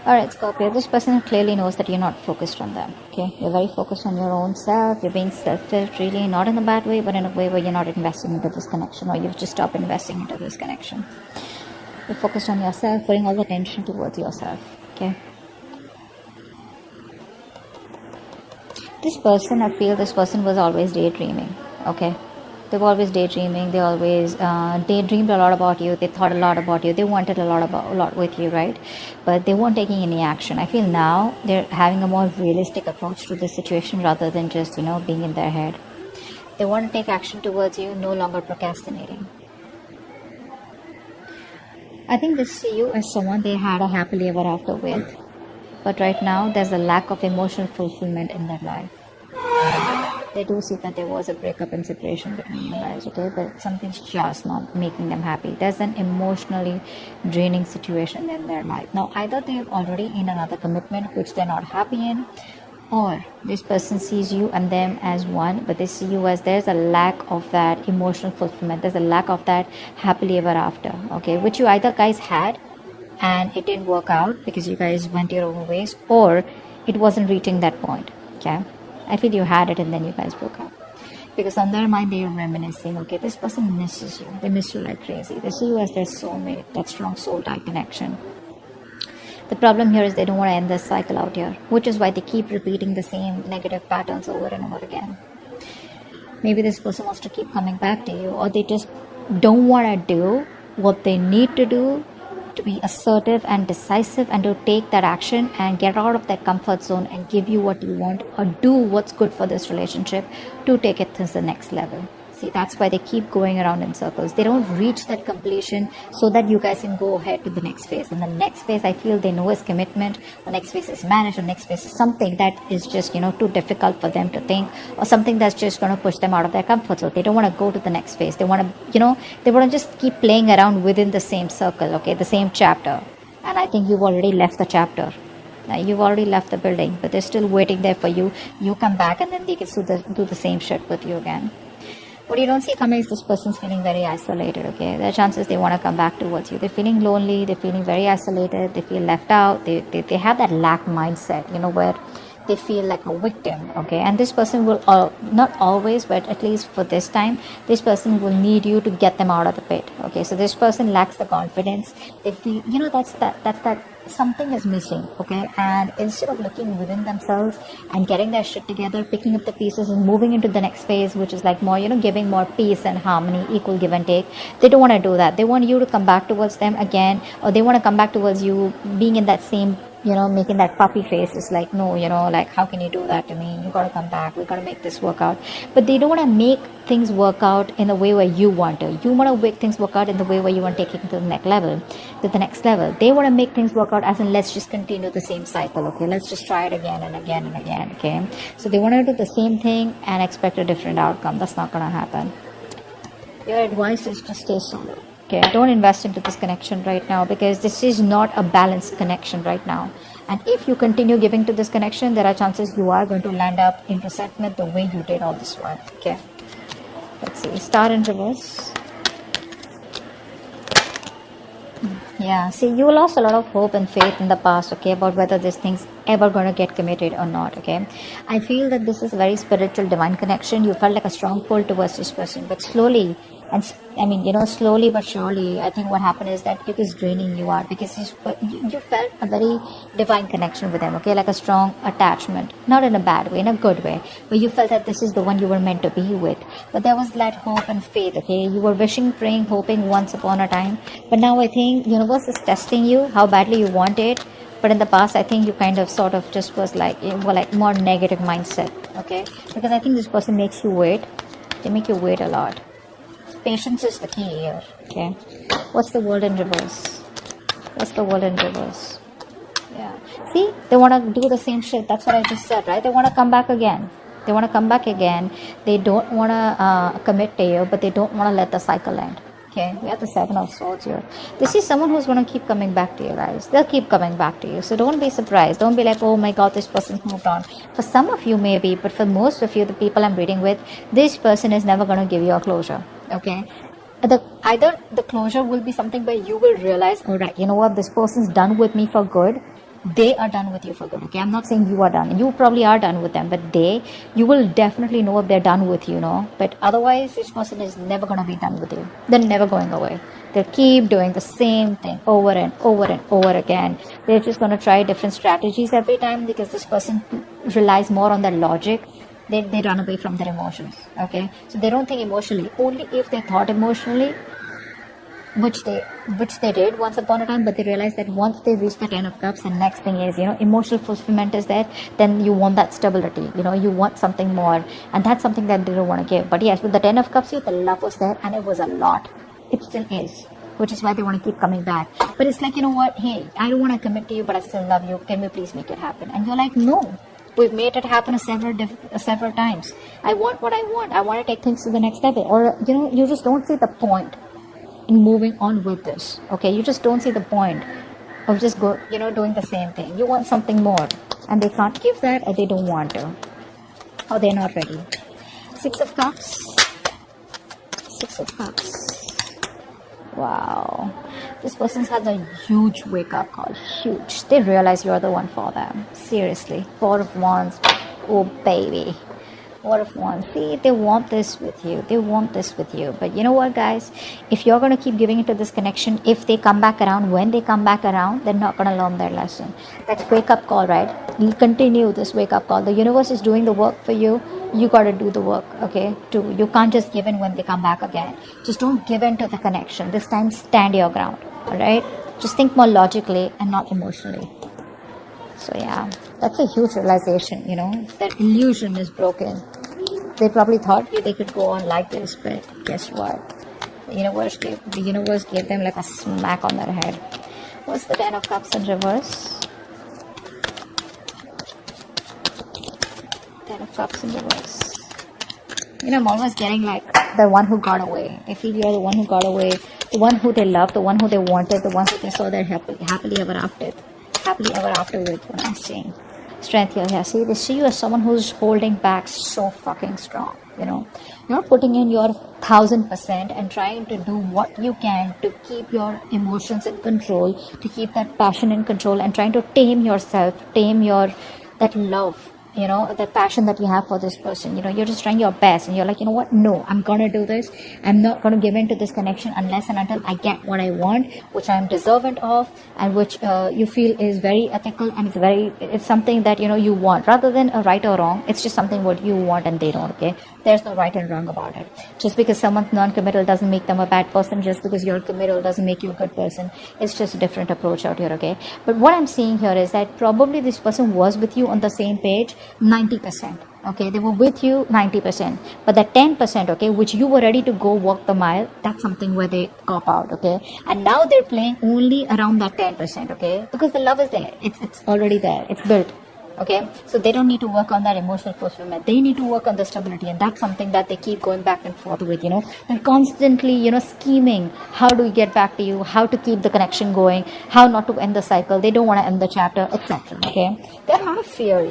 Alright, Scorpio, this person clearly knows that you're not focused on them. Okay, you're very focused on your own self. You're being selfish, really, not in a bad way, but in a way where you're not investing into this connection, or you've just stopped investing into this connection. You're focused on yourself, putting all the attention towards yourself. Okay. This person, I feel this person was always daydreaming. Okay. They were always daydreaming. They always daydreamed a lot about you. They thought a lot about you. They wanted a lot with you, right? But they weren't taking any action. I feel now they're having a more realistic approach to this situation rather than just, being in their head. They want to take action towards you, no longer procrastinating. I think they see you as someone they had a happily ever after with. But right now, there's a lack of emotional fulfillment in their life. They do see that there was a breakup and separation between you guys, okay? But something's just not making them happy. There's an emotionally draining situation in their life. Now, either they're already in another commitment which they're not happy in, or this person sees you and them as one, but they see you as there's a lack of that emotional fulfillment. There's a lack of that happily ever after, okay? Which you either guys had and it didn't work out because you guys went your own ways, or it wasn't reaching that point, okay? I feel you had it and then you guys broke up. Because on their mind, they are reminiscing, okay, this person misses you. They miss you like crazy. They see you as their soulmate, that strong soul tie connection. The problem here is they don't want to end this cycle out here, which is why they keep repeating the same negative patterns over and over again. Maybe this person wants to keep coming back to you, or they just don't want to do what they need to do to be assertive and decisive and to take that action and get out of that comfort zone and give you what you want or do what's good for this relationship to take it to the next level. See, that's why they keep going around in circles. They don't reach that completion so that you guys can go ahead to the next phase. And the next phase, I feel they know is commitment. The next phase is marriage. The next phase is something that is just, too difficult for them to think, or something that's just going to push them out of their comfort zone. They don't want to go to the next phase. They want to, they want to just keep playing around within the same circle, okay, the same chapter. And I think you've already left the chapter. You've already left the building, but they're still waiting there for you. You come back and then they can do the same shit with you again. What you don't see coming is this person's feeling very isolated, okay? There are chances they want to come back towards you. They're feeling lonely, they're feeling very isolated, they feel left out, they have that lack mindset, where they feel like a victim, okay? And this person will, not always, but at least for this time, this person will need you to get them out of the pit, okay? So this person lacks the confidence. They feel, that's that something is missing, okay? And instead of looking within themselves and getting their shit together, picking up the pieces and moving into the next phase, which is like more, giving more peace and harmony, equal give and take, they don't want to do that. They want you to come back towards them again, or they want to come back towards you being in that same, making that puppy face. It's like, no, like, how can you do that to me? You got to come back. We got to make this work out. But they don't want to make things work out in the way where you want to. You want to make things work out in the way where you want to take it to the next level. They want to make things work out as in, let's just continue the same cycle, okay? Let's just try it again and again and again, okay? So they want to do the same thing and expect a different outcome. That's not going to happen. Your advice is to stay solo. Okay, don't invest into this connection right now, because this is not a balanced connection right now. And if you continue giving to this connection, there are chances you are going to land up in resentment the way you did all this while. Okay, let's see. Star in reverse. Yeah, see, you lost a lot of hope and faith in the past, okay, about whether this thing's ever going to get committed or not, okay? I feel that this is a very spiritual, divine connection. You felt like a strong pull towards this person, but slowly, slowly but surely, I think what happened is that it is draining you out, because you felt a very divine connection with them, okay, like a strong attachment, not in a bad way, in a good way, but you felt that this is the one you were meant to be with. But there was that hope and faith, okay? You were wishing, praying, hoping once upon a time, but now I think universe is testing you, how badly you want it. But in the past, I think you kind of sort of just was like more negative mindset, okay? Because I think this person makes you wait. They make you wait a lot. Patience is the key here, okay? What's the world in reverse? What's the world in reverse? Yeah. See, they want to do the same shit. That's what I just said, right? They want to come back again. They don't want to commit to you, but they don't want to let the cycle end. Okay, we have the 7 of Swords here. This is someone who's going to keep coming back to you, guys. They'll keep coming back to you. So don't be surprised. Don't be like, oh my God, this person's moved on. For some of you, maybe, but for most of you, the people I'm reading with, this person is never going to give you a closure. Okay? Either the closure will be something where you will realize, all right, you know what, this person's done with me for good, they are done with you for good. Okay, I'm not saying you are done. You probably are done with them, but you will definitely know if they're done with you, no? But otherwise, this person is never gonna be done with you. They're never going away. They'll keep doing the same thing over and over and over again. They're just gonna try different strategies every time, because this person relies more on their logic. They run away from their emotions. Okay, so they don't think emotionally. Only if they thought emotionally, which they did once upon a time, but they realized that once they reach the 10 of cups, the next thing is, emotional fulfillment is there. Then you want that stability, you want something more, and that's something that they don't want to give. But yes, with the 10 of cups here, the love was there, and it was a lot. It still is, which is why they want to keep coming back. But it's like, you know what, hey, I don't want to commit to you, but I still love you, can we please make it happen? And you're like, no, we've made it happen several times. I want what I want to take things to the next level. Or you just don't see the point in moving on with this. Okay, you just don't see the point of just doing the same thing. You want something more, and they can't give that, or they don't want to, or they're not ready. 6 of cups. 6 of cups. Wow, this person has a huge wake-up call. Huge. They realize you're the one for them. Seriously. 4 of wands. Oh baby. 4 of wands. See, they want this with you. They want this with you. But you know what, guys? If you're going to keep giving into this connection, if they come back around, when they come back around, they're not going to learn their lesson. That's wake-up call, right? You continue this wake-up call. The universe is doing the work for you. You got to do the work, okay? Too. You can't just give in when they come back again. Just don't give in to the connection. This time, stand your ground, all right? Just think more logically and not emotionally. So yeah, that's a huge realization, that illusion is broken. They probably thought they could go on like this, but guess what? The universe gave them like a smack on their head. What's the 10 of cups in reverse? 10 of cups in reverse. I'm always getting like the one who got away. They feel you're the one who got away, the one who they loved, the one who they wanted, the one who they saw their happily ever after with. What I'm saying. Strength here. Yeah, see, they see you as someone who's holding back so fucking strong. You're putting in your 1000% and trying to do what you can to keep your emotions in control, to keep that passion in control, and trying to tame yourself, tame that love, the passion that you have for this person. You're just trying your best, and you're like, you know what, no, I'm gonna do this. I'm not gonna give in to this connection unless and until I get what I want, which I'm deserving of, and which you feel is very ethical, and it's something that you want, rather than a right or wrong. It's just something what you want and they don't. Okay, there's no right and wrong about it. Just because someone's non-committal doesn't make them a bad person. Just because you're committal doesn't make you a good person. It's just a different approach out here. Okay, but what I'm seeing here is that probably this person was with you on the same page 90%. Okay, they were with you 90%, but that 10%, okay, which you were ready to go walk the mile, that's something where they cop out. Okay, and now they're playing only around that 10%. Okay, because the love is there, it's already there, it's built. Okay, so they don't need to work on that emotional fulfillment. They need to work on the stability, and that's something that they keep going back and forth with. And constantly scheming how do we get back to you, how to keep the connection going, how not to end the cycle. They don't want to end the chapter, etc. Okay, they have a lot of fear.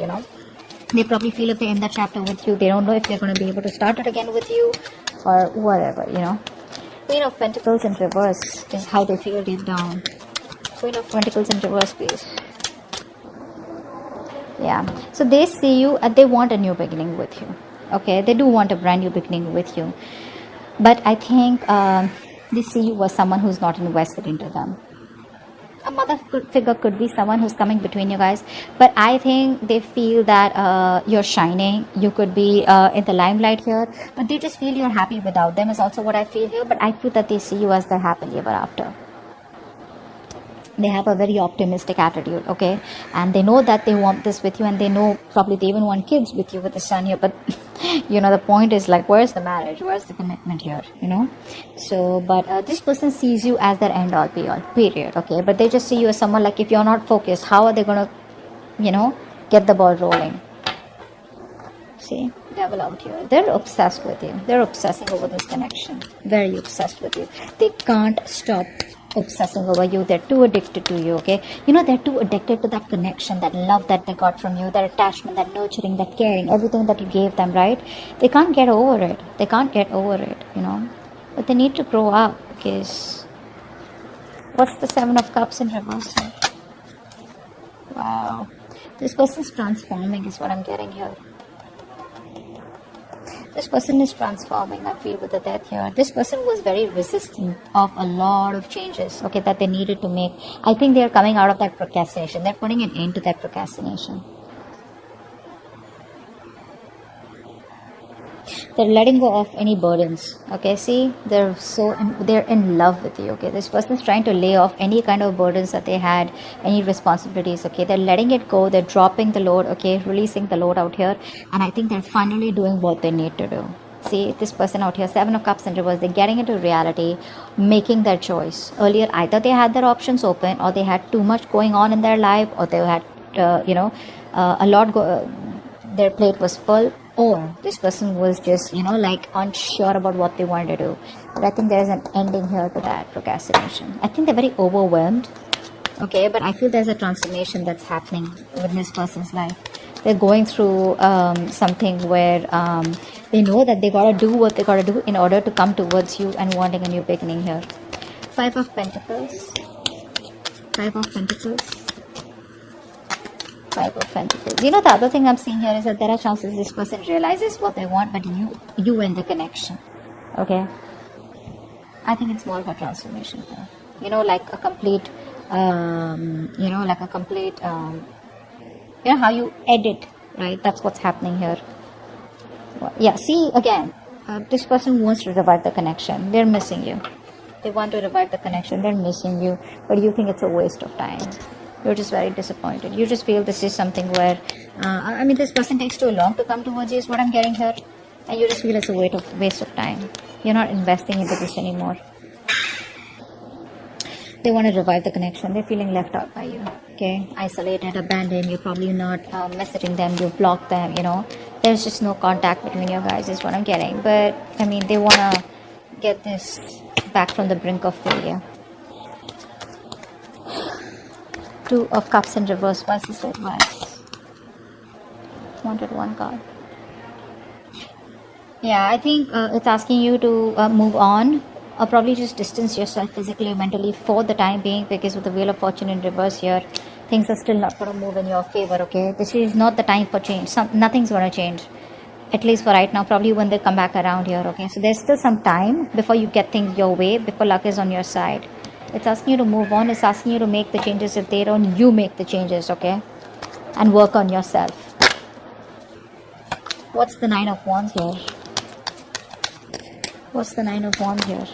They probably feel if they end the chapter with you, they don't know if they're going to be able to start it again with you, or whatever. Queen of Pentacles in reverse is how they feel deep down. Queen of Pentacles in reverse, please. Yeah, so they see you and they want a new beginning with you. Okay, they do want a brand new beginning with you, but I think they see you as someone who's not invested into them. A mother figure could be someone who's coming between you guys, but I think they feel that you're shining. You could be in the limelight here, but they just feel you're happy without them is also what I feel here. But I feel that they see you as the happily ever after. They have a very optimistic attitude, okay, and they know that they want this with you, and they know probably they even want kids with you with the sun here. But the point is like, where's the marriage, where's the commitment here? So but this person sees you as their end all be all, period. Okay, but they just see you as someone like, if you're not focused, how are they gonna get the ball rolling? See, devil out here. They're obsessed with you. They're obsessing over this connection. Very obsessed with you. They can't stop obsessing over you. They're too addicted to you. Okay, they're too addicted to that connection, that love that they got from you, that attachment, that nurturing, that caring, everything that you gave them, right? They can't get over it. They can't get over it, but they need to grow up. Because what's the 7 of Cups in reverse? Wow. This person's transforming is what I'm getting here. This person is transforming, I feel, with the death here. This person was very resistant of a lot of changes, okay, that they needed to make. I think they're coming out of that procrastination. They're putting an end to that procrastination. They're letting go of any burdens, okay. See, they're in love with you, okay. This person's trying to lay off any kind of burdens that they had, any responsibilities, okay. They're letting it go. They're dropping the load, okay, releasing the load out here. And I think they're finally doing what they need to do. See, this person out here, 7 of Cups in reverse, they're getting into reality, making their choice. Earlier, either they had their options open, or they had too much going on in their life, or they had a lot their plate was full, or this person was just, like unsure about what they wanted to do. But I think there's an ending here to that procrastination. I think they're very overwhelmed, okay, but I feel there's a transformation that's happening with this person's life. They're going through something where they know that they gotta do what they gotta do in order to come towards you and wanting a new beginning here. 5 of Pentacles. 5 of Pentacles. 5 of Pentacles. The other thing I'm seeing here is that there are chances this person realizes what they want, but you end the connection. Okay? I think it's more of a transformation here. Like a complete, how you edit, right? That's what's happening here. Yeah, see, again, this person wants to revive the connection. They're missing you. They want to revive the connection. They're missing you, but you think it's a waste of time. You're just very disappointed. You just feel this is something where, this person takes too long to come towards you is what I'm getting here. And you just feel it's a waste of time. You're not investing into this anymore. They want to revive the connection. They're feeling left out by you. Okay? Isolated, abandoned. You're probably not messaging them. You block them, There's just no contact between you guys is what I'm getting. But, they want to get this back from the brink of failure. 2 of Cups in reverse. What's this advice? Wanted 1 card. Yeah, I think it's asking you to move on, or probably just distance yourself physically or mentally for the time being, because with the Wheel of Fortune in reverse here, things are still not going to move in your favor, okay? This is not the time for change. Nothing's going to change, at least for right now, probably when they come back around here, okay? So there's still some time before you get things your way, before luck is on your side. It's asking you to move on. It's asking you to make the changes. If they don't, you make the changes, okay? And work on yourself. What's the 9 of Wands here? What's the 9 of Wands here?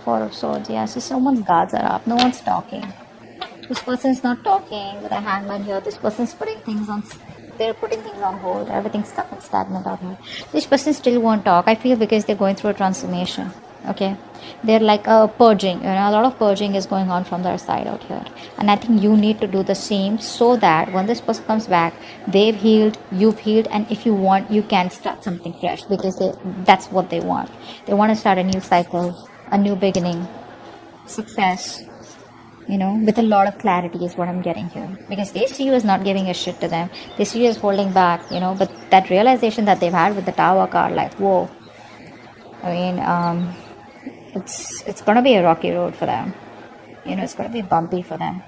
4 of Swords. Yeah, so someone's guards are up. No one's talking. This person's not talking with a Hangman here. This person's putting things on... They're putting things on hold. Everything's stuck and stagnant out here. This person still won't talk, I feel, because they're going through a transformation. Okay? They're like a purging. A lot of purging is going on from their side out here. And I think you need to do the same, so that when this person comes back, they've healed, you've healed, and if you want, you can start something fresh, because that's what they want. They want to start a new cycle, a new beginning, success. With a lot of clarity is what I'm getting here. Because they see you as not giving a shit to them. They see you as holding back, but that realization that they've had with the Tower card, like, whoa. It's going to be a rocky road for them. It's going to be bumpy for them.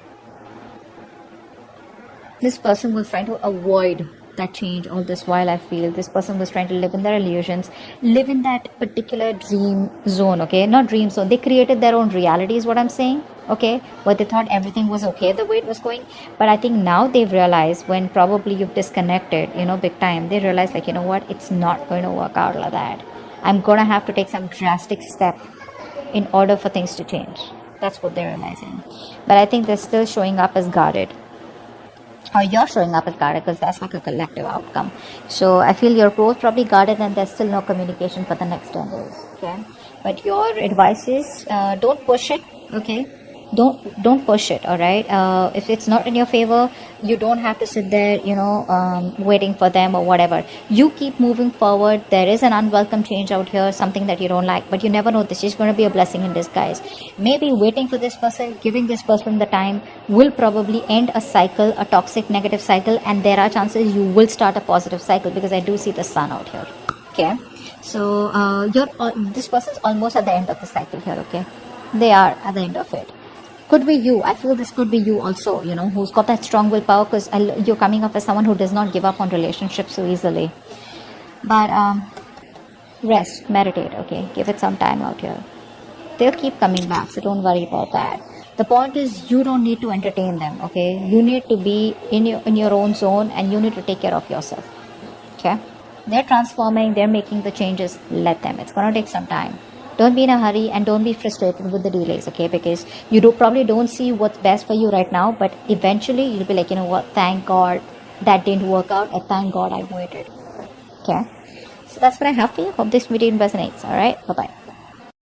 This person was trying to avoid that change all this while. I feel this person was trying to live in their illusions, live in that particular dream zone, okay? Not dream zone. They created their own reality is what I'm saying, okay? But they thought everything was okay the way it was going. But I think now they've realized, when probably you've disconnected, big time, they realize, like, what? It's not going to work out like that. I'm going to have to take some drastic step in order for things to change. That's what they're realizing. But I think they're still showing up as guarded. Or you're showing up as guarded, because that's like a collective outcome. So I feel you're both probably guarded, and there's still no communication for the next 10 days. Okay? But your advice is, don't push it, okay? Don't push it, all right? If it's not in your favor, you don't have to sit there, waiting for them or whatever. You keep moving forward. There is an unwelcome change out here, something that you don't like, but you never know. This is going to be a blessing in disguise. Maybe waiting for this person, giving this person the time, will probably end a cycle, a toxic negative cycle, and there are chances you will start a positive cycle, because I do see the sun out here. Okay? So this person's almost at the end of the cycle here, okay? They are at the end of it. Could be you. I feel this could be you also, who's got that strong willpower, because you're coming up as someone who does not give up on relationships so easily. But rest, meditate, okay? Give it some time out here. They'll keep coming back, so don't worry about that. The point is, you don't need to entertain them, okay? You need to be in your own zone, and you need to take care of yourself, okay? They're transforming, they're making the changes. Let them. It's going to take some time. Don't be in a hurry, and don't be frustrated with the delays, okay? Because you probably don't see what's best for you right now, but eventually you'll be like, you know what? Thank God that didn't work out. And thank God I waited, okay? So that's what I have for you. Hope this video resonates. All right. Bye-bye.